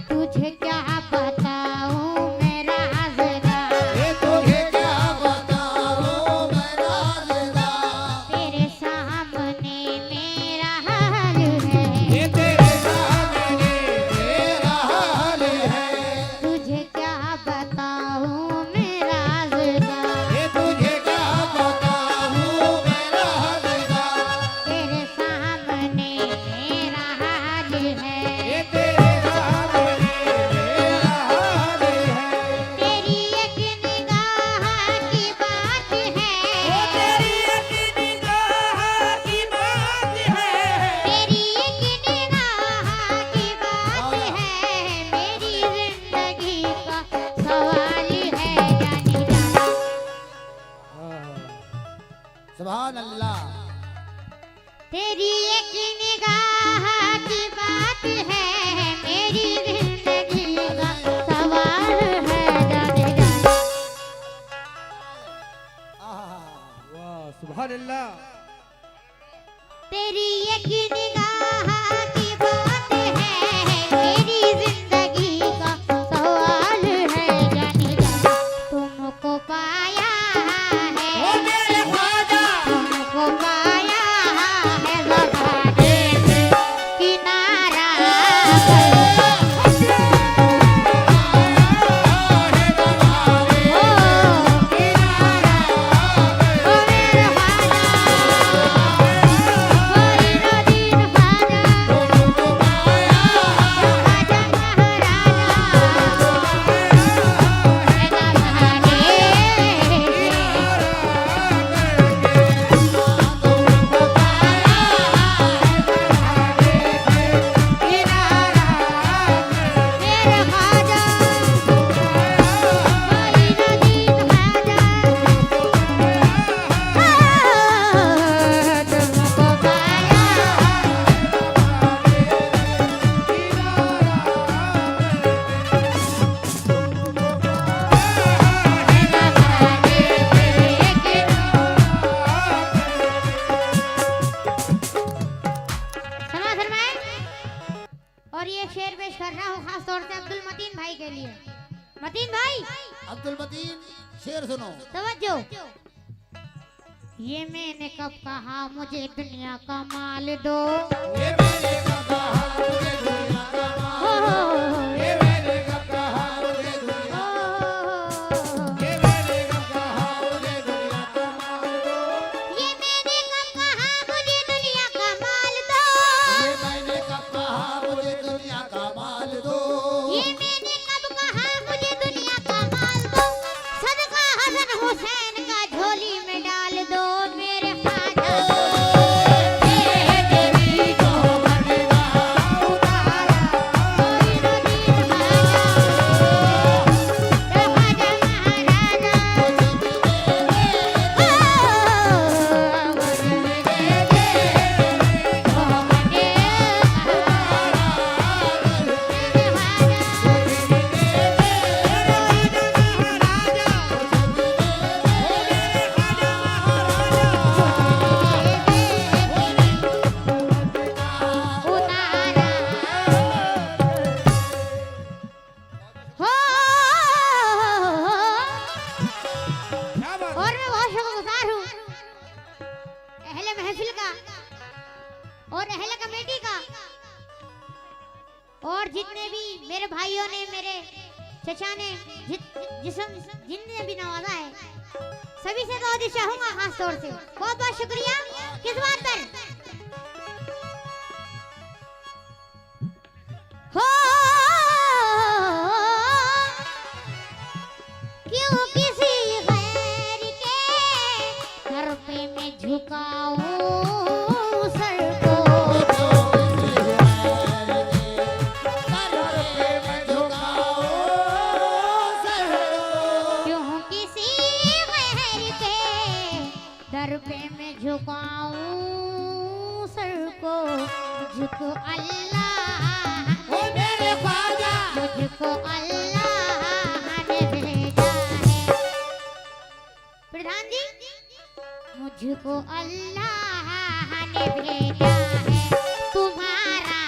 तुझे क्या बताऊं मेरा राज़दा, ये तुझे क्या बताऊं मेरा राज़दा, तेरे सामने मेरा हाल है, ये तेरे सामने मेरा हाल है। तुझे क्या बताऊं मेरा राज़दा, ये तुझे क्या बताऊं मेरा राज़दा, तेरे सामने मेरा हाल है, ये तेरे सामने मेरा हाल है। तेरी एक निगाह की बात है, ओ तेरी एक निगाह की बात है, तेरी एक निगाह की बात है, मेरी जिंदगी का सवाल है, जाने जाना। सुभान अल्लाह। तेरी एक निगाह की बात है, मेरी जिंदगी का सवाल है, जाने जाना। वाह सुभान अल्लाह। तेरी एक निगाह की बात है, मेरी जिंदगी का सवाल है, जाने जाना। तुमको पाया ओ है, मेरे ख्वाजा, तुमको पाया है ज़माने में किनारा कर। ओ मेरे और ये शेर पेश कर रहा हूँ खास तौर से अब्दुल मतीन भाई के लिए। मतीन भाई अब्दुल मतीन शेर सुनो। तवज्जो। ये मैंने कब कहा मुझे दुनिया का माल दो, ये मैंने कब कहा मुझे दुनिया का हो, माल, ये मैंने कब कहा मुझे दुनिया, ये मैंने कब कहा मुझे दुनिया का माल दो, ये मैंने कब कहा मुझे दुनिया का माल दो, ये मैंने कब कहा मुझे दुनिया का माल दो, ये मैंने कब कहा मुझे दुनिया का माल दो, सदका हसन हुसैन का झोली में डाल दो मेरे ख्वाजा। तेरी जो मरना उतारा, कोई नदीर ख्वाजा, ख्वाजा महाराजा, क्या बात और मैं बहुत शुक्रगुजार हूँ अहले महफिल का और अहले कमेटी का और जितने भी मेरे भाइयों ने, मेरे चचा ने, जिनने भी नवाजा है, सभी से बहुत चाहूंगा खास तौर से बहुत बहुत शुक्रिया। किस बात पर हो, क्यों किसी गैर के घर पे मैं झुकाऊं सर को, क्यों किसी गैर के दर पे मैं झुकाऊं सर को, मुझको अल्लाह, ओ मेरे ख्वाजा, मुझको अल्लाह ने भेजा है। प्रधान जी, मुझको अल्लाह ने भेजा है तुम्हारा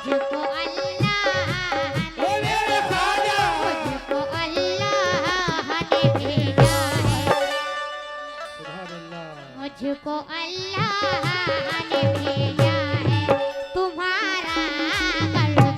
मुझको अल्लाह ओ मेरे ख्वाजा मुझको अल्लाह ने भेजा है सुभान अल्लाह मुझको अल्लाह ने भेजा है तुम्हारा कल्ब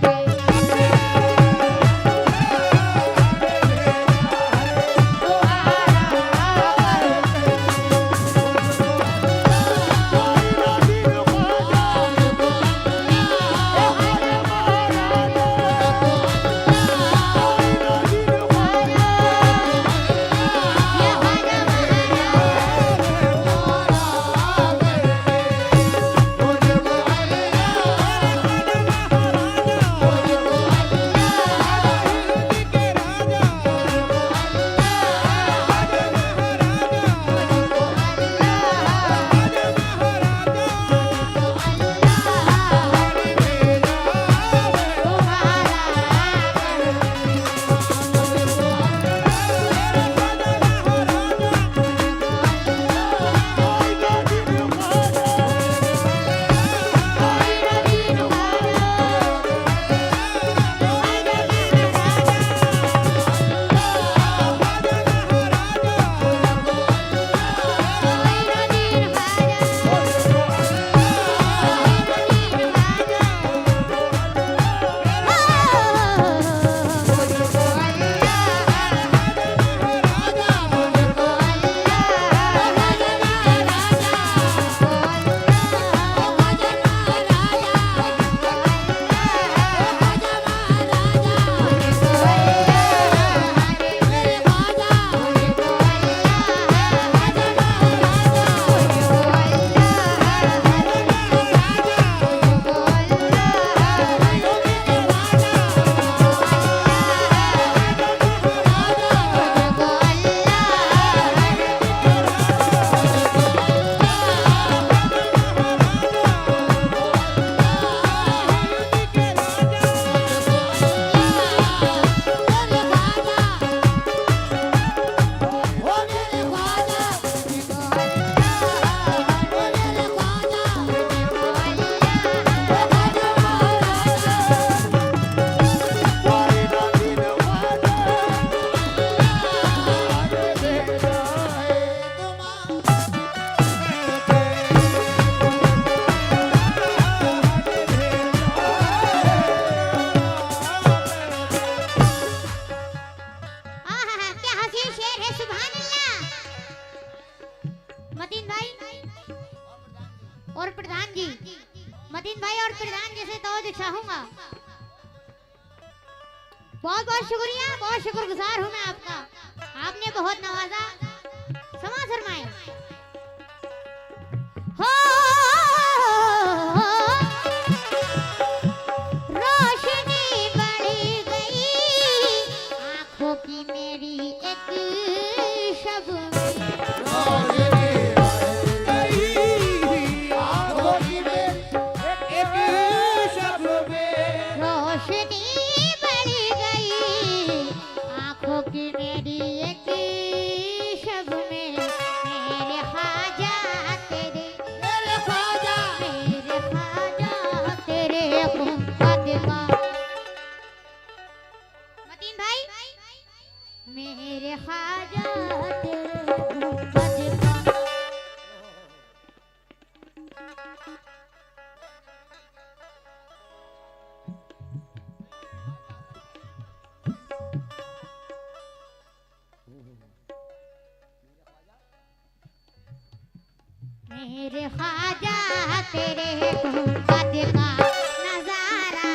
और प्रधान जी मतीन भाई और प्रधान जी से तवज्जो चाहूंगा। बहुत बहुत शुक्रिया, बहुत शुक्रगुजार हूं मैं आपका, आपने बहुत नवाजा। समा शर्माए हो रोशनी बढ़ गई आंखों की मेरी एक शब मेरे ख्वाजा तेरे गुंबद का। मेरे ख्वाजा तेरे गुंबद का नजारा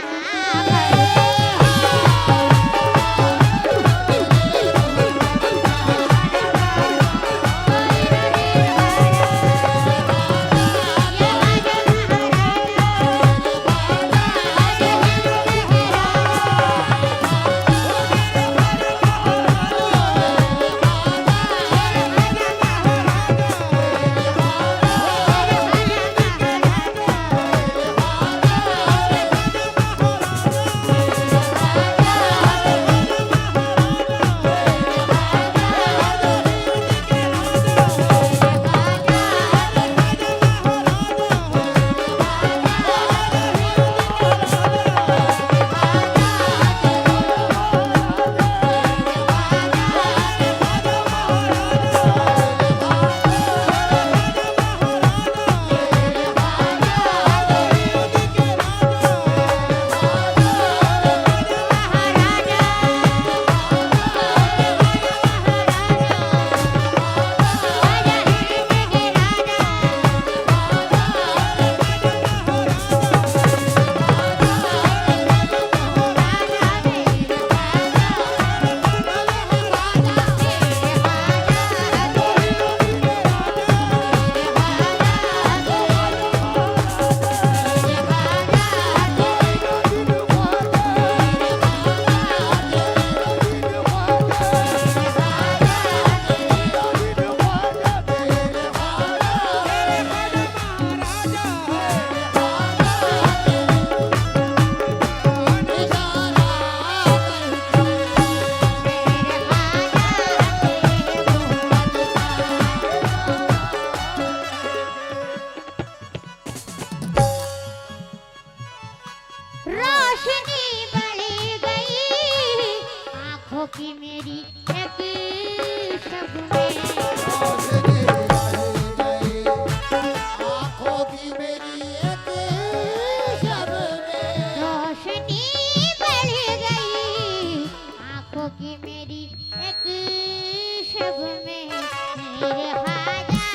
मेरे ख्वाजा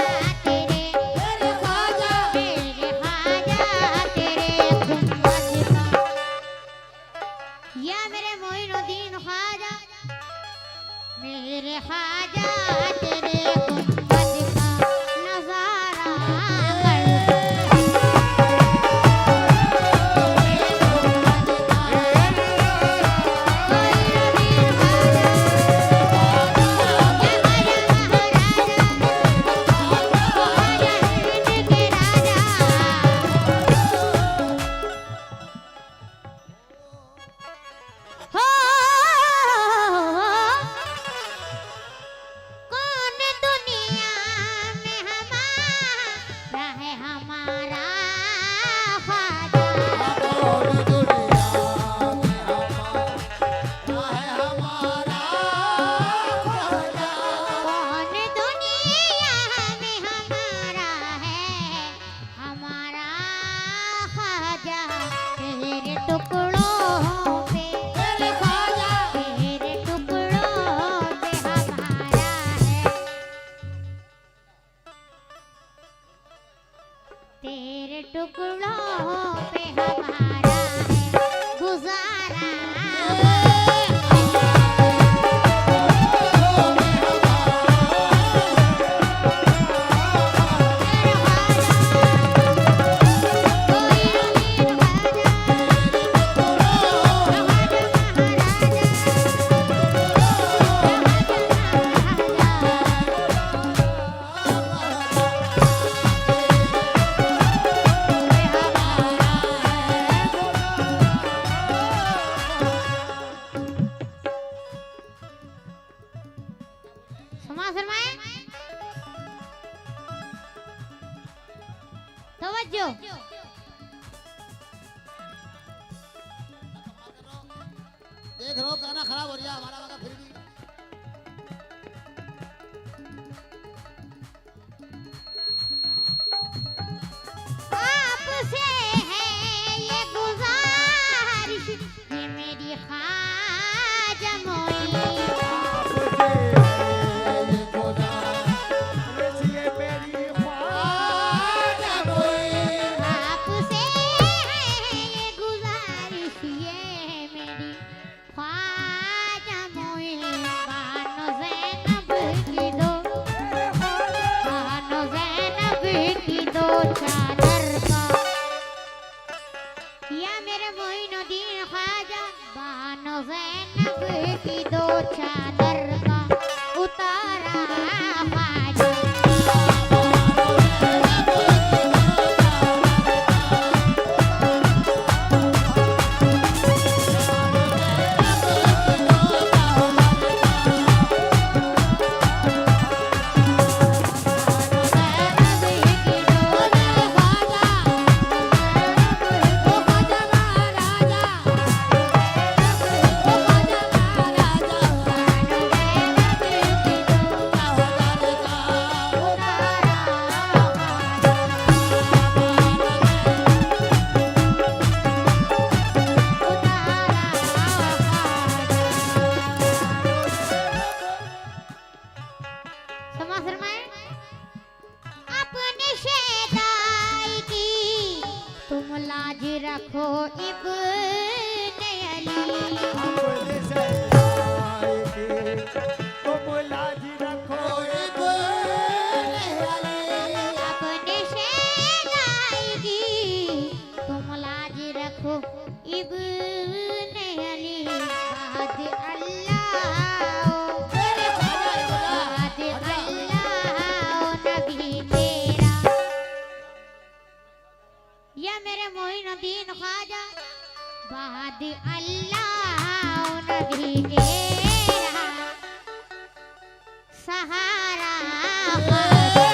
तेरे गुंबद का या मेरे मोइनुद्दीन ख्वाजा मेरे ख्वाजा तेरे गुंबद का नजारा कौन दुनिया में हमारा है हमारा ख्वाजा कौन दुनिया में हमारा है हमारा ख्वाजा तेरे टुकड़ों पे तेरे टुकड़ों पे हमारा है तेरे टुकड़ों पे हमारा है गुजारा समाज फरमाए तवज्जो देख रहे हो गाना खराब हो रहा हमारा वाला फिर भी आपसे है ये गुजारिश ये मेरी ख्वाजा मोई आपसे है ये गुजारिश ये मेरी ख्वाजा मोई बानो ज़ैनब की दो चादर का या मेरे मोइनुद्दीन ख्वाजा बानो ज़ैनब की दो चादर का उतारा ख्वाजा समाज फरमाए अपने शेदाई की तुम लाज रखो इब्ने अली अपने शेदाई की तुम लाज रखो इब्ने अली बाद अल्लाह नबी तेरा या मेरे मोइनुद्दीन ख्वाजा बाद अल्लाह नबी तेरा सहारा ख्वाजा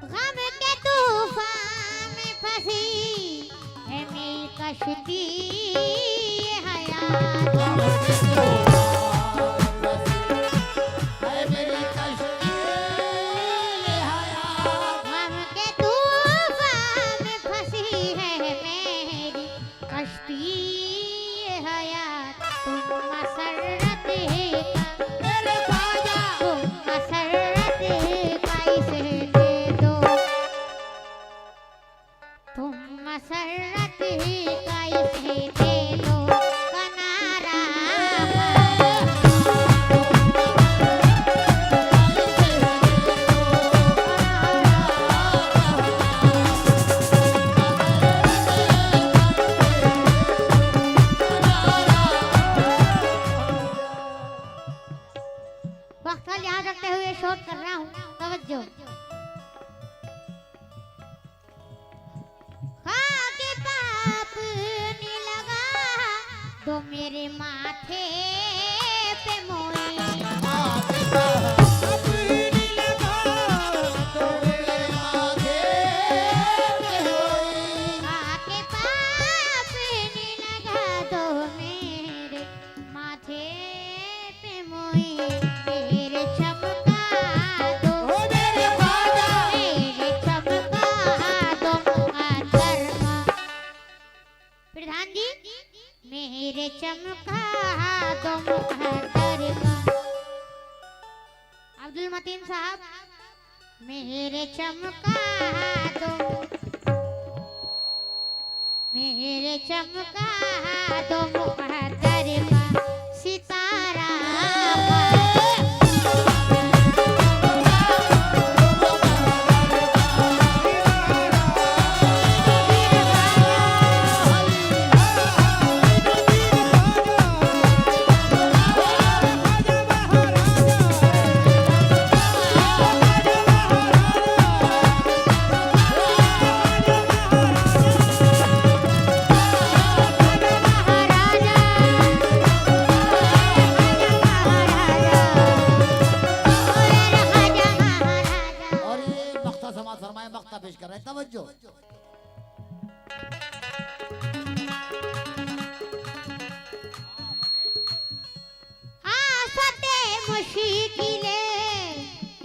गम के तूफान में फंसी है मेरी कश्ती ये हयात। गम के तूफान में फंसी है मेरी कश्ती ये हयात। तुम मसरत तुम मसरत का इसे दे दो। तुम मसरत का इसे दे दो किनारा। वक्त का लिहाज रखते हुए शोध कर रहा हूँ, तवज्जो। खाके पाप ने लगा दो मेरे माथे पे मोई। खाके पाप ने लगा दो मेरे माथे पे मोई। मेरे चमका दो मेरे चमका दो मुक़द्दर का। प्रधान जी मेरे चमका दो मुक़द्दर का। अब्दुल मतीन साहब मेरे चमका दो मुक़द्दर का सितारा। और ये मक्ता समाज फरमाए मक्ता पेश कर रहे हैं, तवज्जो। आफते मुश्किले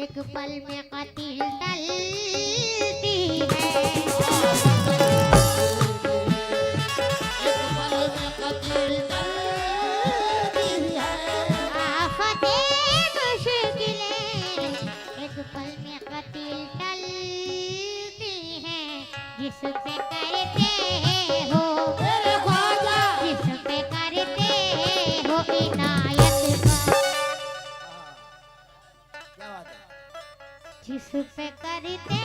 एक पल में कतिल टलती है। आफते मुश्किले एक पल में कतिल टलती है। जिस पे करते हो जिस पे करते हो इनायत का। क्या बात है? जिस पे करते